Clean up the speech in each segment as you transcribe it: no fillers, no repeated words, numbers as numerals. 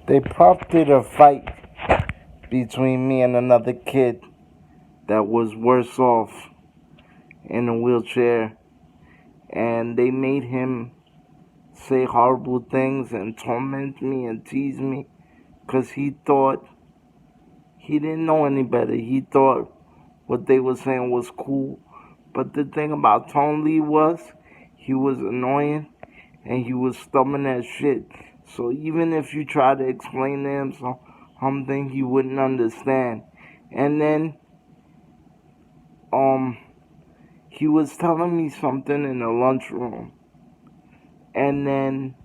They prompted a fight between me and another kid that was worse off in a wheelchair, and they made him say horrible things and torment me and tease me because he thought he didn't know any better. He thought what they were saying was cool. But the thing about Tone Lee was he was annoying and he was stubborn as shit. So even if you try to explain to him something, he wouldn't understand. And then he was telling me something in the lunchroom. And then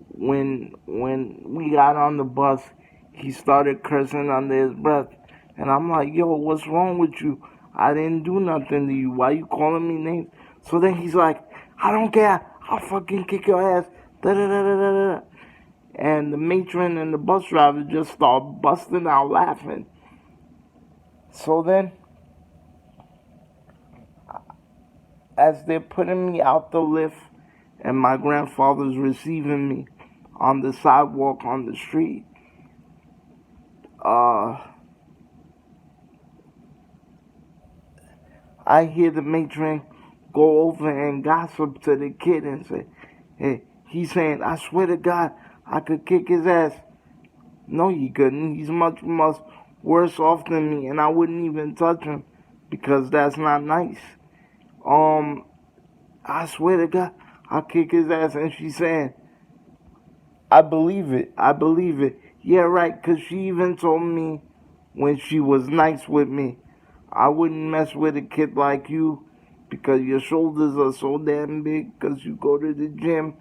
when we got on the bus, he started cursing under his breath. And I'm like, yo, what's wrong with you? I didn't do nothing to you. Why you calling me names? So then he's like, I don't care. I'll fucking kick your ass. Da-da-da-da-da-da. And the matron and the bus driver just start busting out laughing. So then, as they're putting me out the lift and my grandfather's receiving me on the sidewalk on the street, I hear the matron go over and gossip to the kid and say, hey, he's saying, I swear to God, I could kick his ass. No, he couldn't. He's much worse off than me, and I wouldn't even touch him because that's not nice. I swear to God, I'll kick his ass. And she's saying, I believe it. I believe it. Yeah, right, because she even told me when she was nice with me, I wouldn't mess with a kid like you because your shoulders are so damn big because you go to the gym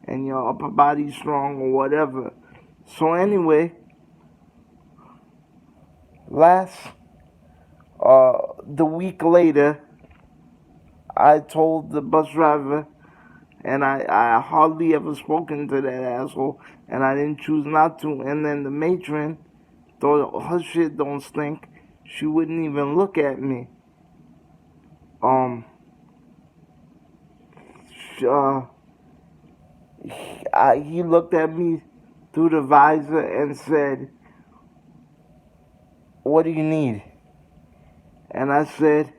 and your upper body's strong or whatever. So anyway, the week later, I told the bus driver, and I hardly ever spoken to that asshole, and I didn't choose not to. And then the matron thought her shit don't stink. She wouldn't even look at me. He looked at me through the visor and said, what do you need? And I said,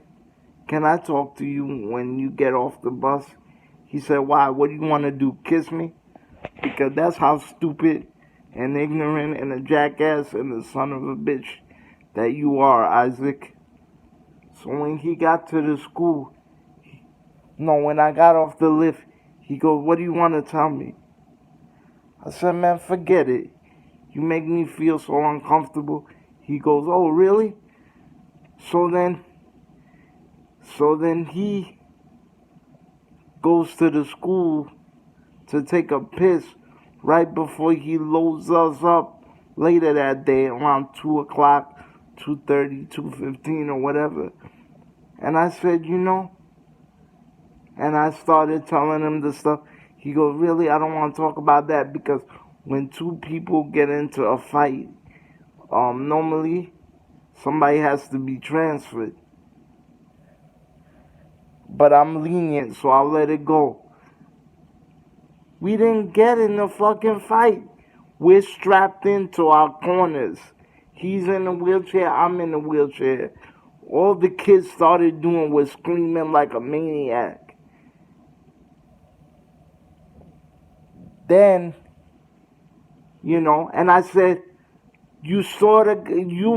can I talk to you when you get off the bus? He said, why? What do you want to do? Kiss me? Because that's how stupid and ignorant and a jackass and the son of a bitch that you are, Isaac. So when he got to the school, when I got off the lift, he goes, what do you want to tell me? I said, man, forget it. You make me feel so uncomfortable. He goes, oh, really? So then he goes to the school to take a piss right before he loads us up later that day around 2 o'clock, 2:30, 2:15 or whatever. And I said, and I started telling him the stuff. He goes, really? I don't want to talk about that because when two people get into a fight, normally somebody has to be transferred. But I'm lenient, so I'll let it go. We didn't get in the fucking fight. We're strapped into our corners. He's in a wheelchair, I'm in a wheelchair. All the kids started doing was screaming like a maniac. Then, and I said, you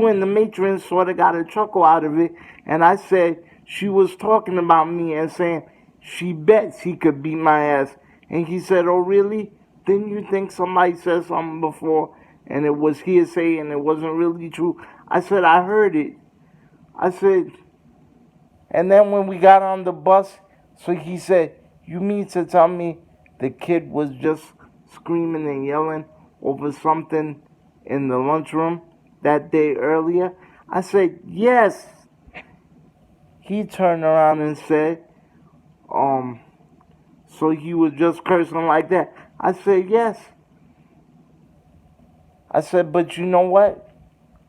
and the matron sort of got a chuckle out of it. And I said, she was talking about me and saying she bets he could beat my ass. And he said, oh, really? Didn't you think somebody said something before and it was hearsay and it wasn't really true? I said, I heard it. I said, and then when we got on the bus, so he said, you mean to tell me the kid was just screaming and yelling over something in the lunchroom that day earlier? I said, yes. He turned around and said, so he was just cursing like that? I said, yes. I said, but you know what?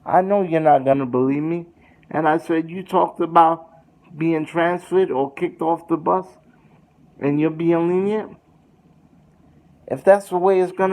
I know you're not going to believe me. And I said, you talked about being transferred or kicked off the bus and you're being lenient? If that's the way it's going to